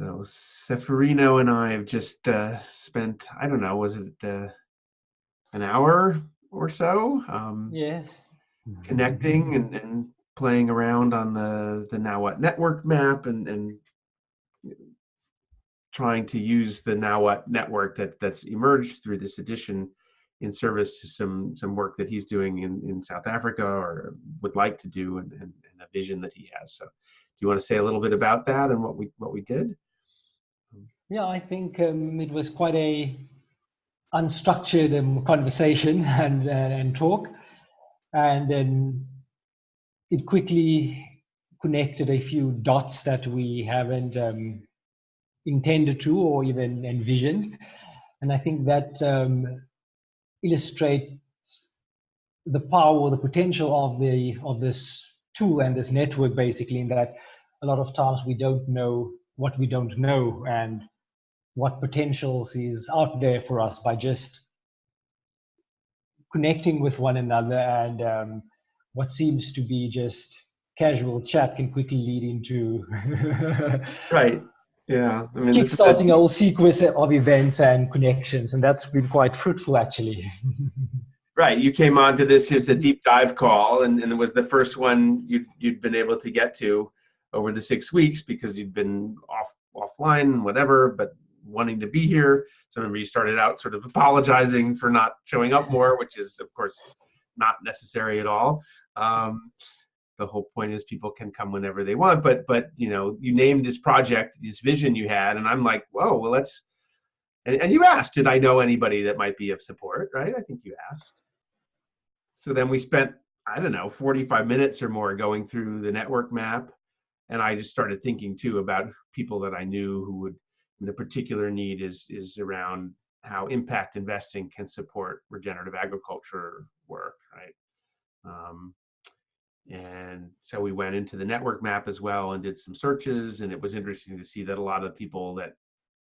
So Seferino and I have just spent, I don't know, was it an hour or so, Yes. connecting and playing around on the Now What network map and trying to use the Now What network that's emerged through this edition in service to some work that he's doing in South Africa or would like to do, and a vision that he has. So do you want to say a little bit about that and what we did? Yeah, I think it was quite a unstructured conversation and talk, and then it quickly connected a few dots that we haven't intended to or even envisioned, and I think that illustrates the power, the potential of this tool and this network, basically, in that a lot of times we don't know what we don't know and what potentials is out there for us by just connecting with one another, and what seems to be just casual chat can quickly lead into Right. Yeah. I mean, this is kickstarting a whole sequence of events and connections, and that's been quite fruitful, actually. right. You came on to this as a deep dive call, and it was the first one you'd been able to get to over the 6 weeks because you'd been offline and whatever, but wanting to be here. So remember, you started out sort of apologizing for not showing up more, which is of course not necessary at all. The whole point is people can come whenever they want, but you named this project, this vision you had, and I'm like, whoa, well, let's. And you asked, did I know anybody that might be of support, right? I think you asked. So then we spent, I don't know, 45 minutes or more going through the network map. And I just started thinking too about people that I knew who would, the particular need is around how impact investing can support regenerative agriculture work, right? And so we went into the network map as well and did some searches, and it was interesting to see that a lot of people that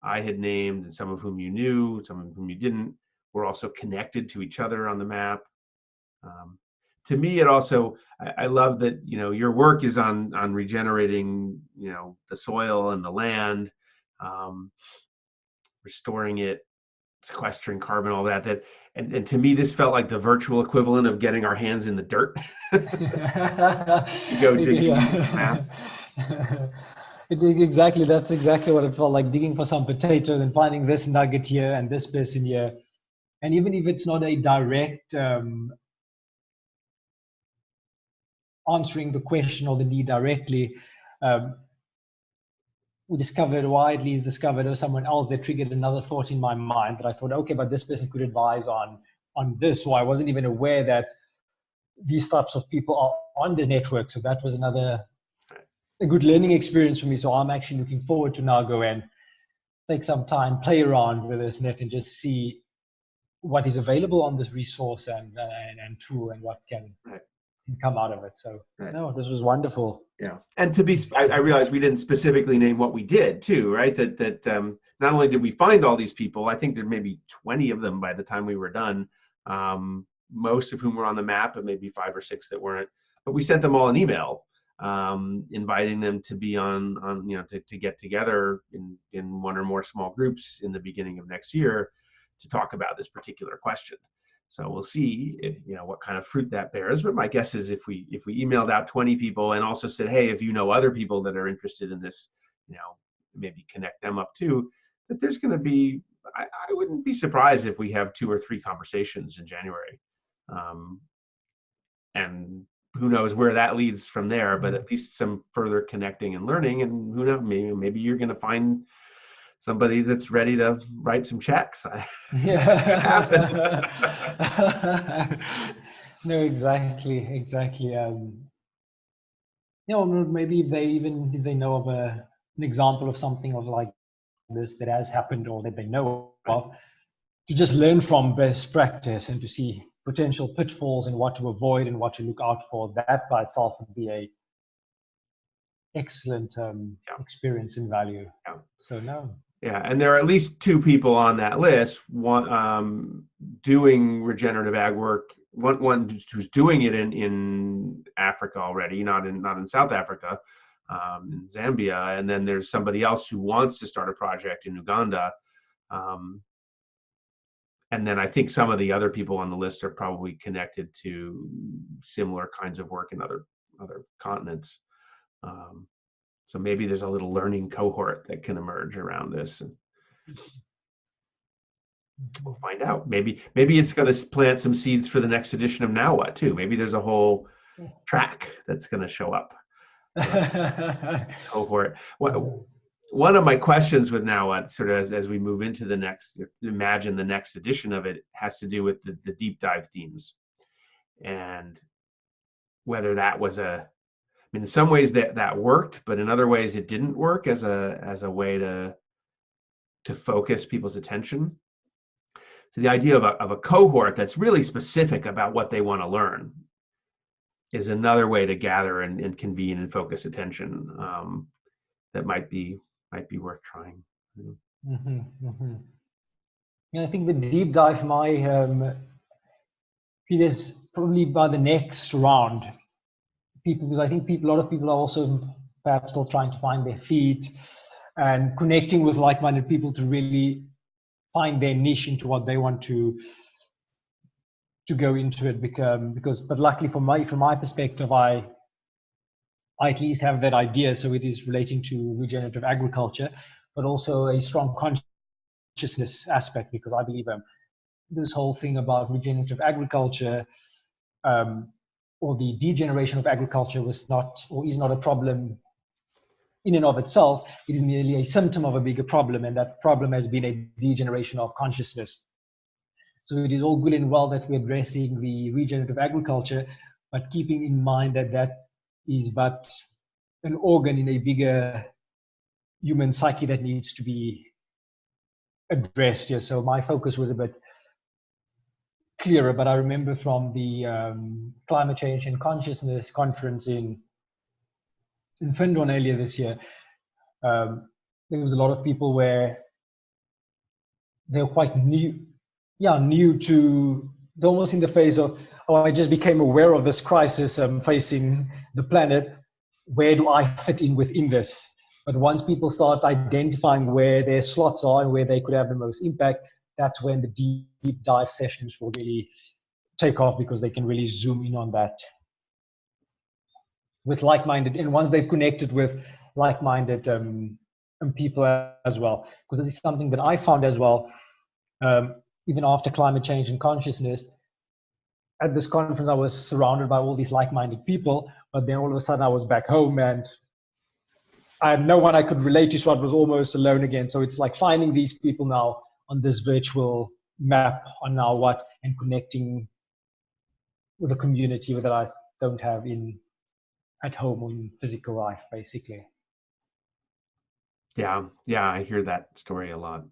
I had named, and some of whom you knew, some of whom you didn't, were also connected to each other on the map. To me, it also, I love that your work is on regenerating the soil and the land, restoring it, sequestering carbon, all that and to me this felt like the virtual equivalent of getting our hands in the dirt. You go digging into the map. Exactly, that's exactly what it felt like, digging for some potato and finding this nugget here and this person here. And even if it's not a direct answering the question or the need directly, we discovered, or I at least discovered, or someone else that triggered another thought in my mind that I thought, okay, but this person could advise on this. So I wasn't even aware that these types of people are on this network. So that was a good learning experience for me. So I'm actually looking forward to now go and take some time, play around with this net and just see what is available on this resource and tool and what can come out of it. So no, this was wonderful. Yeah, and I realized we didn't specifically name what we did too, right? That not only did we find all these people, I think there may be 20 of them by the time we were done, most of whom were on the map, but maybe 5 or 6 that weren't. But we sent them all an email, inviting them to be on to get together in one or more small groups in the beginning of next year to talk about this particular question. So we'll see if, what kind of fruit that bears. But my guess is if we emailed out 20 people and also said, hey, if you know other people that are interested in this, maybe connect them up too, that there's going to be, I wouldn't be surprised if we have 2 or 3 conversations in January. And who knows where that leads from there, but at least some further connecting and learning. And who knows, maybe you're going to find somebody that's ready to write some checks. Yeah. No, exactly. Maybe if they know of an example of something of like this that has happened or that they know of, to just learn from best practice and to see potential pitfalls and what to avoid and what to look out for. That by itself would be a excellent experience and value. Yeah. So no. Yeah, and there are at least 2 people on that list. One doing regenerative ag work. One who's doing it in Africa already, not in South Africa, in Zambia, and then there's somebody else who wants to start a project in Uganda. And then I think some of the other people on the list are probably connected to similar kinds of work in other continents. So maybe there's a little learning cohort that can emerge around this. And we'll find out. Maybe it's going to plant some seeds for the next edition of Now What too. Maybe there's a whole track that's going to show up. Cohort. One of my questions with Now What, sort of as we move into the next, imagine the next edition of it, has to do with the deep dive themes, and whether that was in some ways that worked, but in other ways it didn't work as a way to focus people's attention. So the idea of a cohort that's really specific about what they want to learn is another way to gather and convene and focus attention, that might be worth trying. Mm-hmm, mm-hmm. Yeah, I think the deep dive my feel is probably by the next round. Because I think a lot of people are also perhaps still trying to find their feet and connecting with like-minded people to really find their niche into what they want to go into it. But luckily from my perspective, I at least have that idea. So it is relating to regenerative agriculture, but also a strong consciousness aspect, because I believe this whole thing about regenerative agriculture, or the degeneration of agriculture was not, or is not, a problem in and of itself. It is merely a symptom of a bigger problem, and that problem has been a degeneration of consciousness. So it is all good and well that we're addressing the regenerative agriculture, but keeping in mind that that is but an organ in a bigger human psyche that needs to be addressed here. So my focus was a bit clearer, but I remember from the climate change and consciousness conference in Finland earlier this year, there was a lot of people where they were quite new to, almost in the phase of, oh, I just became aware of this crisis facing the planet. Where do I fit in within this? But once people start identifying where their slots are and where they could have the most impact, that's when the deep dive sessions will really take off, because they can really zoom in on that with like-minded, and once they've connected with like-minded people as well. Because this is something that I found as well, even after climate change and consciousness. At this conference, I was surrounded by all these like-minded people, but then all of a sudden I was back home and I had no one I could relate to, so I was almost alone again. So it's like finding these people now on this virtual map on Now What, and connecting with a community that I don't have at home or in physical life, basically. Yeah, I hear that story a lot.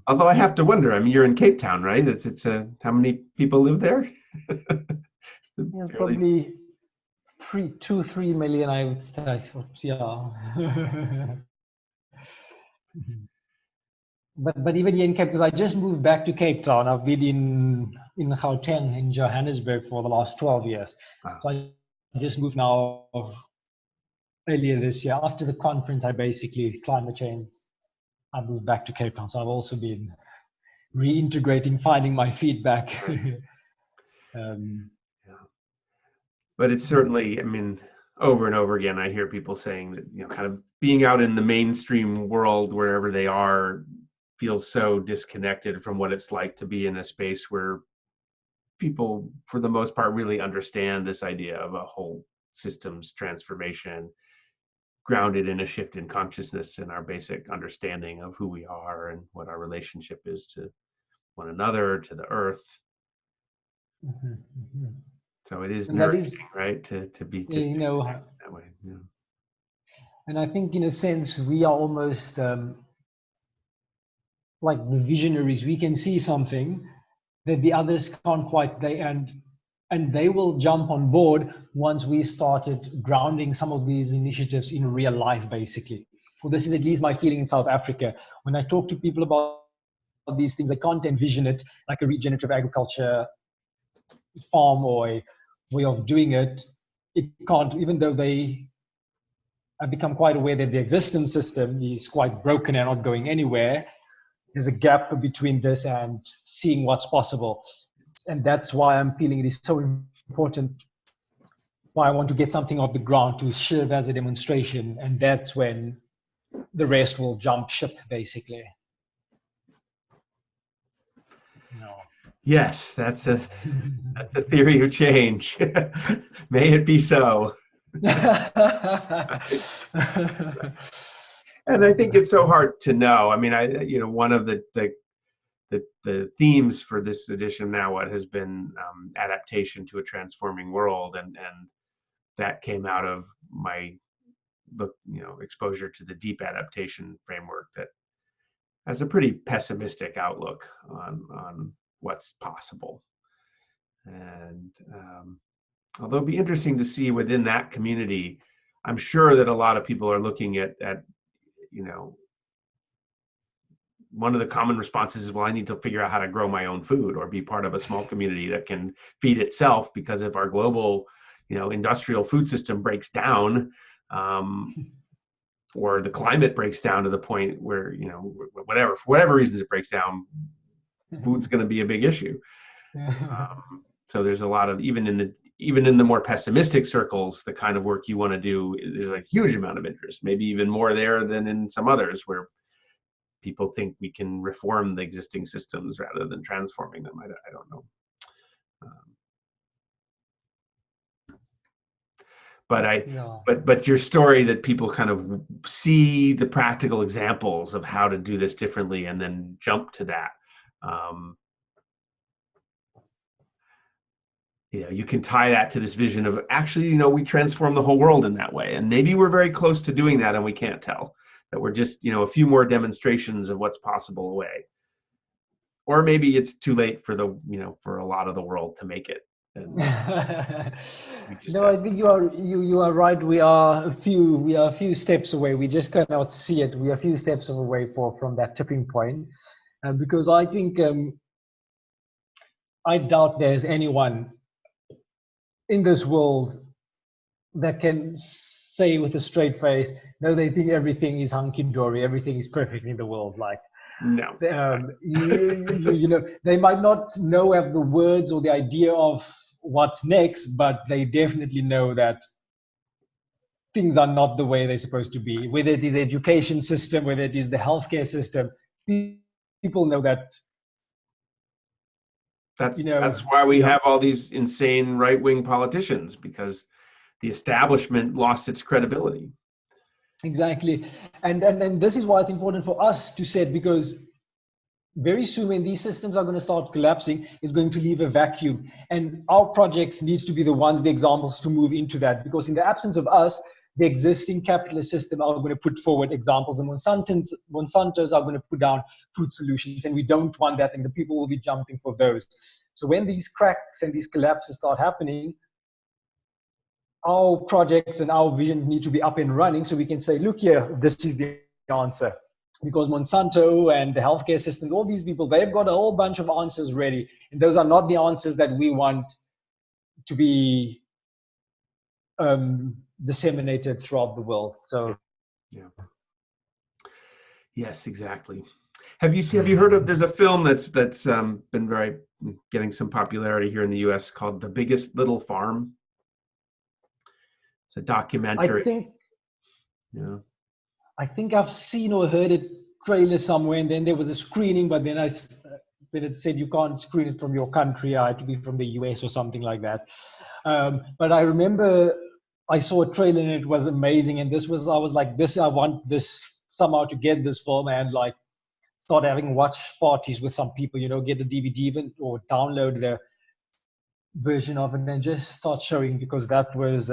Although I have to wonder, I mean, you're in Cape Town, right? It's how many people live there? Yeah, probably 3 million, I would say. I thought, yeah. But even here in Cape, because I just moved back to Cape Town. I've been in Gauteng, in Johannesburg, for the last 12 years. Wow. So I just moved now earlier this year. After the conference, I basically climbed the chain. I moved back to Cape Town. So I've also been reintegrating, finding my feet back. Yeah. But it's certainly, I mean, over and over again, I hear people saying that, you know, kind of being out in the mainstream world, wherever they are, feels so disconnected from what it's like to be in a space where people, for the most part, really understand this idea of a whole systems transformation grounded in a shift in consciousness and our basic understanding of who we are and what our relationship is to one another, to the earth. Mm-hmm, mm-hmm. So it is nourishing, right? To be just that way. Yeah. And I think, in a sense, we are almost like the visionaries. We can see something that the others can't quite. And they will jump on board once we've started grounding some of these initiatives in real life, basically. Well, this is at least my feeling in South Africa. When I talk to people about these things, they can't envision it like a regenerative agriculture farm or a way of doing it. It can't, even though they I've become quite aware that the existing system is quite broken and not going anywhere. There's a gap between this and seeing what's possible. And that's why I'm feeling it is so important, why I want to get something off the ground to serve as a demonstration. And that's when the rest will jump ship, basically. No. Yes, that's a theory of change. May it be so. And I think it's so hard to know. I mean, one of the themes for this edition now what has been adaptation to a transforming world, and that came out of my exposure to the deep adaptation framework that has a pretty pessimistic outlook on what's possible. And although it'd be interesting to see within that community, I'm sure that a lot of people are looking at one of the common responses is, well, I need to figure out how to grow my own food or be part of a small community that can feed itself, because if our global, industrial food system breaks down, or the climate breaks down to the point where, for whatever reasons it breaks down, food's going to be a big issue. So there's a lot of, even in the more pessimistic circles, the kind of work you want to do, there's a huge amount of interest, maybe even more there than in some others where people think we can reform the existing systems rather than transforming them. I don't know. But your story that people kind of see the practical examples of how to do this differently and then jump to that. You can tie that to this vision of actually, we transform the whole world in that way. And maybe we're very close to doing that and we can't tell. That we're just, a few more demonstrations of what's possible away. Or maybe it's too late for for a lot of the world to make it. And I think you are right. We are a few steps away. We just cannot see it. We are a few steps away from that tipping point, because I think I doubt there's anyone in this world that can say with a straight face, no, they think everything is hunky-dory, everything is perfect in the world. Like, no, they might not have the words or the idea of what's next, but they definitely know that things are not the way they're supposed to be. Whether it is the education system, whether it is the healthcare system, people know that. That's why we have all these insane right-wing politicians, because the establishment lost its credibility. Exactly. And this is why it's important for us to set, because very soon when these systems are going to start collapsing, it's going to leave a vacuum. And our projects needs to be the ones, the examples to move into that, because in the absence of us, the existing capitalist system are going to put forward examples, and Monsantos are going to put down food solutions, and we don't want that, and the people will be jumping for those. So when these cracks and these collapses start happening, our projects and our vision need to be up and running, so we can say, look here, this is the answer. Because Monsanto and the healthcare system, all these people, they've got a whole bunch of answers ready, and those are not the answers that we want to be disseminated throughout the world. So, yeah. Yes, exactly. Have you heard of? There's a film that's been getting some popularity here in the U.S. called The Biggest Little Farm. It's a documentary. I think I've seen or heard a trailer somewhere, and then there was a screening, but then it said you can't screen it from your country. I had to be from the US or something like that. But I remember I saw a trailer and it was amazing. And I was like, I want this somehow to get this film and like start having watch parties with some people, get a DVD even, or download the version of it and just start showing, because that was...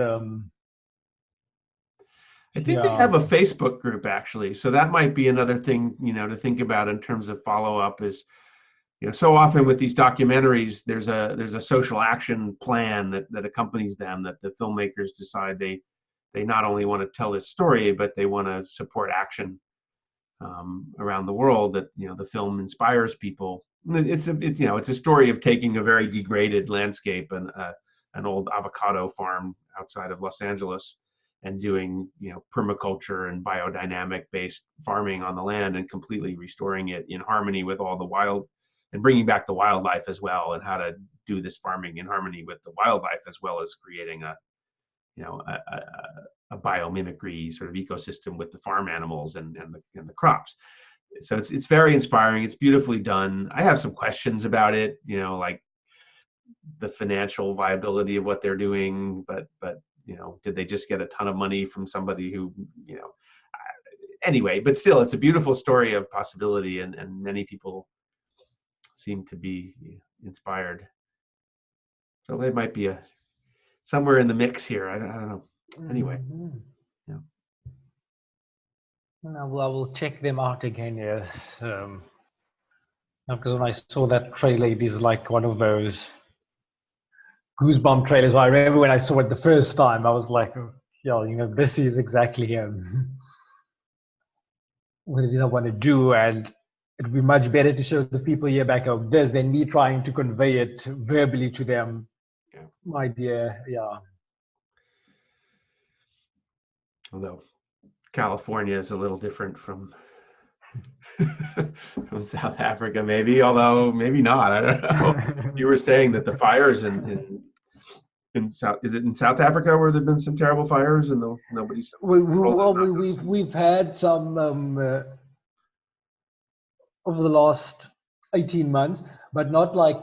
I think they have a Facebook group actually, so that might be another thing to think about in terms of follow-up. Is so often with these documentaries, there's a social action plan that accompanies them, that the filmmakers decide they not only want to tell this story, but they want to support action around the world, that the film inspires people. It's a story of taking a very degraded landscape and an old avocado farm outside of Los Angeles, and doing, permaculture and biodynamic based farming on the land and completely restoring it in harmony with all the wild, and bringing back the wildlife as well, and how to do this farming in harmony with the wildlife, as well as creating a biomimicry sort of ecosystem with the farm animals and the crops. So it's very inspiring. It's beautifully done. I have some questions about it, like the financial viability of what they're doing, but did they just get a ton of money from somebody who, anyway, but still, it's a beautiful story of possibility, and many people seem to be inspired. So they might be somewhere in the mix here. I don't know. Anyway, yeah. Well, I will check them out again. Yes, because when I saw that trailer, it is like one of those goosebump trailers. I remember when I saw it the first time, I was like, oh, yeah, this is exactly what it is I want to do, and it would be much better to show the people here back home this than me trying to convey it verbally to them. Yeah. My idea, yeah. Although California is a little different from from South Africa, maybe, although maybe not. I don't know. You were saying that the fires in South, is it in South Africa where there've been some terrible fires and nobody's we've had some over the last 18 months, but not like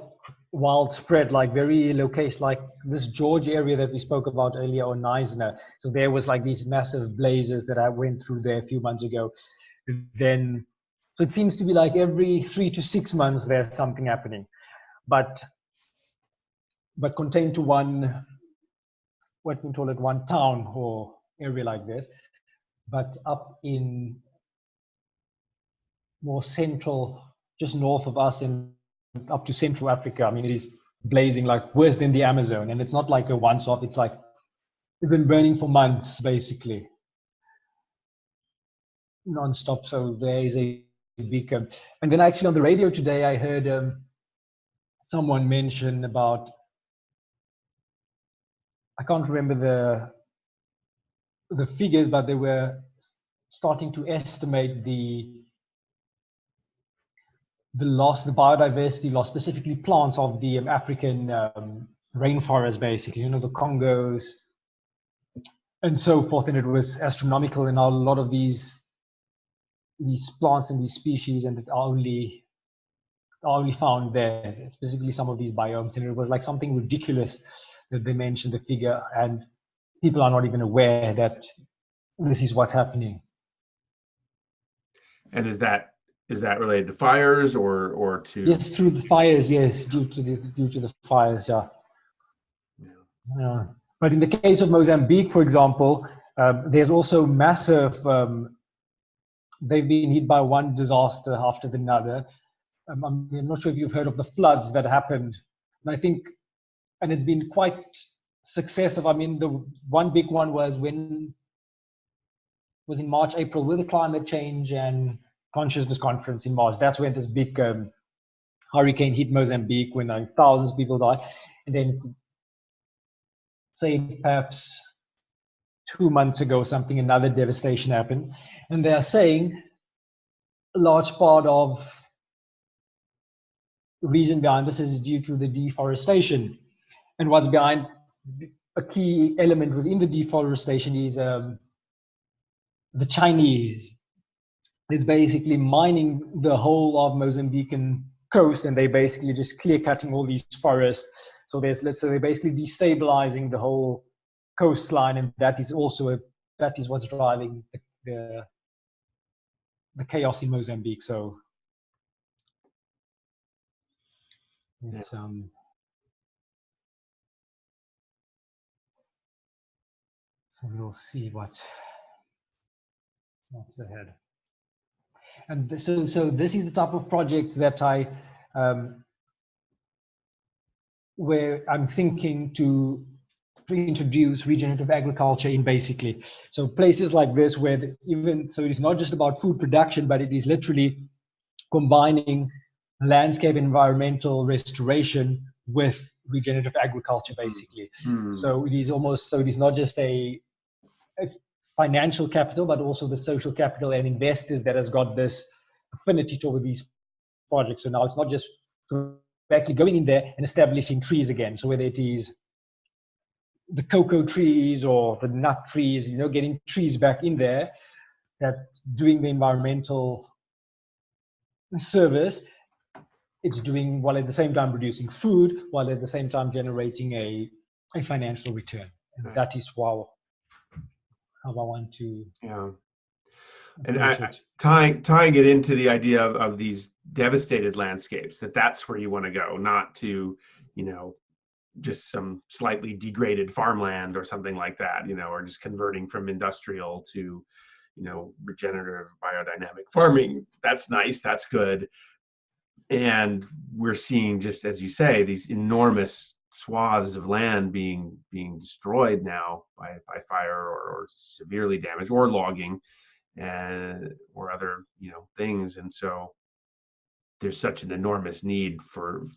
widespread, like very location, like this George area that we spoke about earlier, or Neisner. So there was like these massive blazes that I went through there a few months ago. Then, so it seems to be like every 3 to 6 months there's something happening, but contained to one, what we call it, one town or area like this. But up in more central, just north of us and up to Central Africa, I mean, it is blazing like worse than the Amazon. And it's not like a once-off, it's like, it's been burning for months, basically. Non-stop, so there is a big... and then actually on the radio today, I heard someone mention about, I can't remember the figures, but they were starting to estimate the loss, the biodiversity loss, specifically plants of the African rainforest, basically, the Congos and so forth. And it was astronomical, and a lot of these plants and these species and are only found there, specifically some of these biomes. And it was like something ridiculous that they mentioned the figure, and people are not even aware that this is what's happening. And is that related to fires or to? Yes, through the fires. Yes, due to the fires. Yeah. But in the case of Mozambique, for example, there's also massive. They've been hit by one disaster after another. I'm not sure if you've heard of the floods that happened, and I think, and it's been quite successive. I mean, the one big one was in March, April, with the climate change and consciousness conference in March. That's when this big hurricane hit Mozambique, when thousands of people died. And then, say perhaps 2 months ago, another devastation happened. And they are saying a large part of the reason behind this is due to the deforestation. And what's behind, a key element within the deforestation is the Chinese. It's basically mining the whole of Mozambican coast, and they basically just clear cutting all these forests. So they're basically destabilizing the whole coastline, and that is what's driving the chaos in Mozambique. So it's so we'll see what's ahead. And so this is the type of project that where I'm thinking to introduce regenerative agriculture in, basically. So places like this where so it's not just about food production, but it is literally combining landscape environmental restoration with regenerative agriculture, basically. So it is not just a financial capital, but also the social capital and investors that has got this affinity toward these projects. So now it's not just actually going in there and establishing trees again. So whether it is the cocoa trees or the nut trees, getting trees back in there, that's doing the environmental service. It's doing, while at the same time producing food, while at the same time generating a financial return. And Right. that is how I want to And approach it. tying it into the idea of these devastated landscapes, that's where you want to go, not to, just some slightly degraded farmland or something like that, or just converting from industrial to, regenerative biodynamic farming. That's nice. That's good. And we're seeing, just as you say, these enormous swaths of land being destroyed now by fire or severely damaged, or logging, and or other things. And so there's such an enormous need for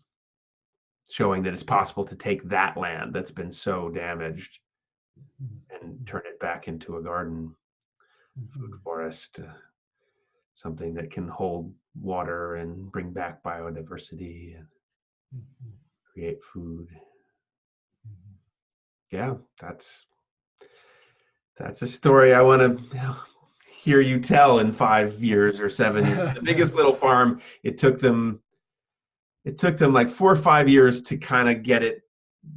showing that it's possible to take that land that's been so damaged and turn it back into a garden, food forest, something that can hold water and bring back biodiversity and create food. Yeah, that's a story I want to hear you tell in 5 years or 7 years. The biggest little farm, it took them like 4 or 5 years to kind of get it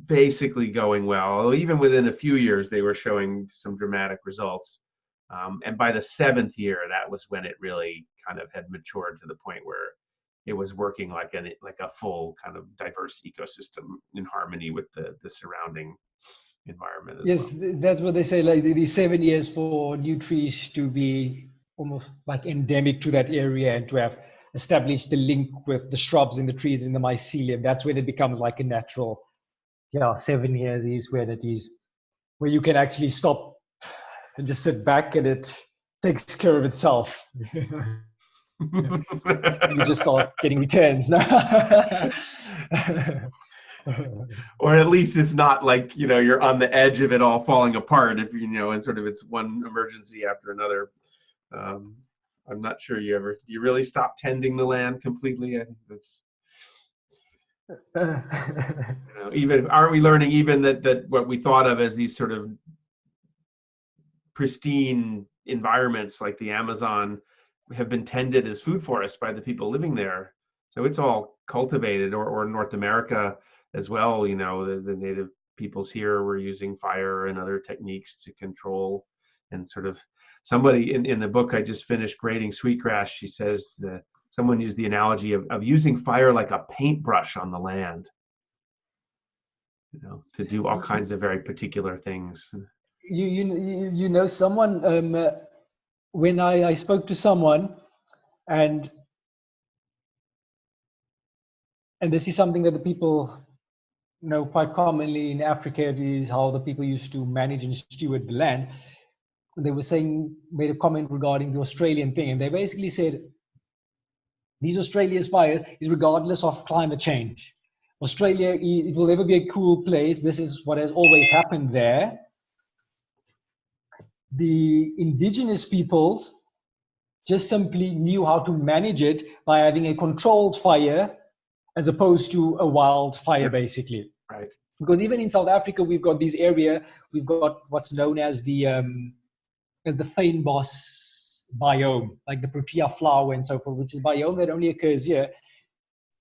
basically going well. Although even within a few years, they were showing some dramatic results. And by the 7th year, that was when it really kind of had matured to the point where it was working like a full kind of diverse ecosystem in harmony with the surrounding environment as Yes, well. that's what they say. Like it is 7 years for new trees to be almost like endemic to that area and to have established the link with the shrubs and the trees in the mycelium. That's when it becomes like a natural. 7 years is when it is, where you can actually stop and just sit back and it takes care of itself. You just start getting returns now. Or at least it's not like you're on the edge of it all falling apart, if and sort of it's one emergency after another. I'm not sure do you really stop tending the land completely? I think that's even, aren't we learning even that what we thought of as these sort of pristine environments like the Amazon have been tended as food forests by the people living there. So it's all cultivated, or North America as well. The native peoples here were using fire and other techniques to control, and sort of somebody in the book I just finished, Grading Sweetgrass, she says that someone used the analogy of using fire like a paintbrush on the land, to do all kinds of very particular things. Someone, when I spoke to someone, and this is something that the people know quite commonly in Africa, it is how the people used to manage and steward the land. They were made a comment regarding the Australian thing, and they basically said, these Australia's fires is regardless of climate change. Australia, it will never be a cool place. This is what has always happened there. The indigenous peoples just simply knew how to manage it by having a controlled fire as opposed to a wild fire, basically. Right. Because even in South Africa, we've got we've got what's known as the fynbos biome, like the protea flower and so forth, which is a biome that only occurs here.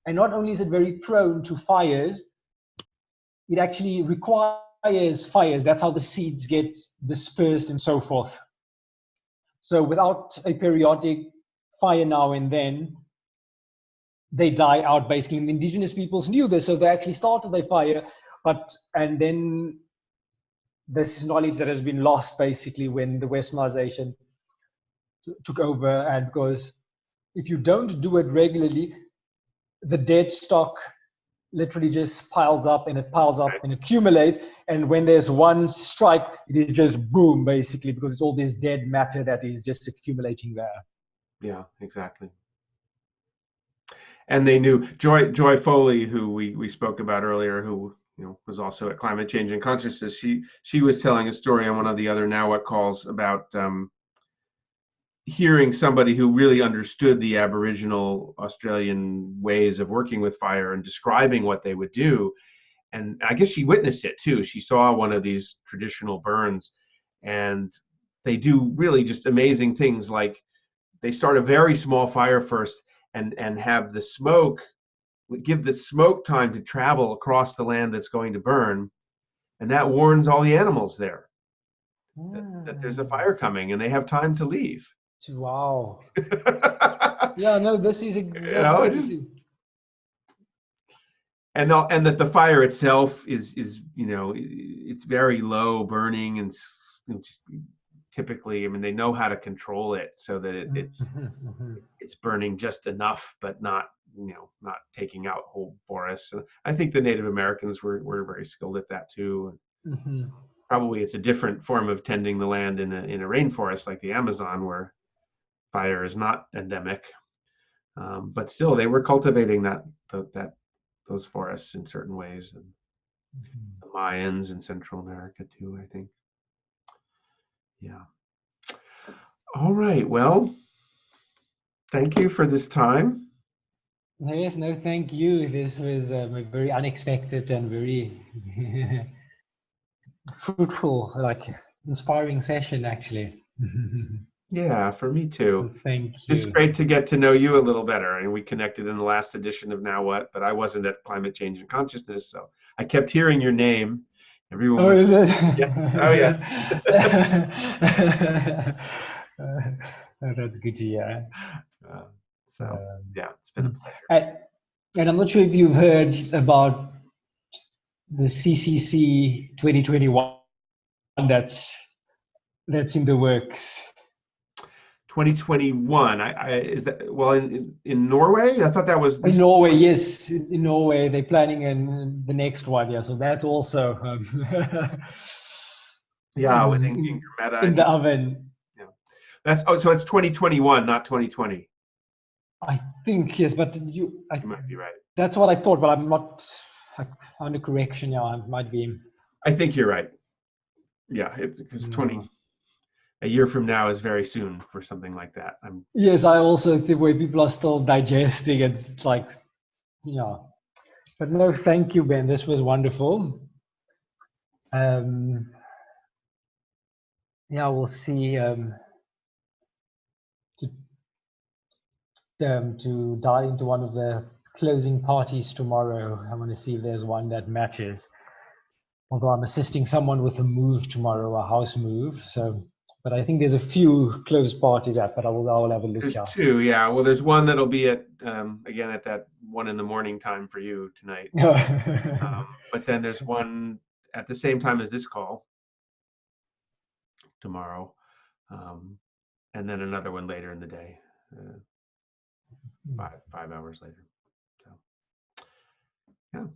And not only is it very prone to fires, it actually requires fires. That's how the seeds get dispersed and so forth. So without a periodic fire now and then, they die out basically. And the indigenous peoples knew this, so they actually started a fire, and then this is knowledge that has been lost basically when the westernization took over. And because if you don't do it regularly, the dead stock literally just piles up and it piles up and accumulates. And when there's one strike, it is just boom, basically, because it's all this dead matter that is just accumulating there. Yeah, exactly. And they knew Joy Foley, who we spoke about earlier, who was also at Climate Change and Consciousness. She was telling a story on one of the other Now What calls about hearing somebody who really understood the Aboriginal Australian ways of working with fire and describing what they would do. And I guess she witnessed it too. She saw one of these traditional burns, and they do really just amazing things. Like they start a very small fire first and have the smoke, give the smoke time to travel across the land that's going to burn. And that warns all the animals there that there's a fire coming and they have time to leave. Wow. Yeah, no, this is exactly. And that the fire itself is it's very low burning, and typically, I mean, they know how to control it so that it's burning just enough, but not not taking out whole forests. So I think the Native Americans were very skilled at that too. Probably it's a different form of tending the land in a rainforest like the Amazon, where fire is not endemic, but still they were cultivating those forests in certain ways, and the Mayans in Central America too, I think. Yeah. All right. Well, thank you for this time. Yes, no, thank you. This was a very unexpected and very fruitful, like inspiring session, actually. Yeah, for me too. So thank It's you. great to get to know you a little better. And we connected in the last edition of Now What, but I wasn't at Climate Change and Consciousness, so I kept hearing your name. Everyone was, is it? yes, oh yes. That's good to hear. So yeah, it's been a pleasure. And I'm not sure if you've heard about the CCC 2021 that's in the works. 2021. Is that, well, in Norway? I thought that was in Norway. Yes, in Norway they're planning the next one. Yeah, so that's also yeah, with Inger Meta in the oven. Yeah, that's so it's 2021, not 2020. I think yes, but you might be right. That's what I thought, but I'm not under correction. Yeah, I might be. I think you're right. Yeah, because 20. A year from now is very soon for something like that. Yes, I also think where people are still digesting, it's like, yeah. But no, thank you, Ben. This was wonderful. Yeah, we'll see. To dive into one of the closing parties tomorrow. I want to see if there's one that matches. Although I'm assisting someone with a move tomorrow, a house move. So. But I think there's a few closed parties at, but I will have a look. There's two, yeah. Well, there's one that'll be at again at that 1 a.m. time for you tonight. But then there's one at the same time as this call tomorrow, and then another one later in the day, 5 hours later. So yeah.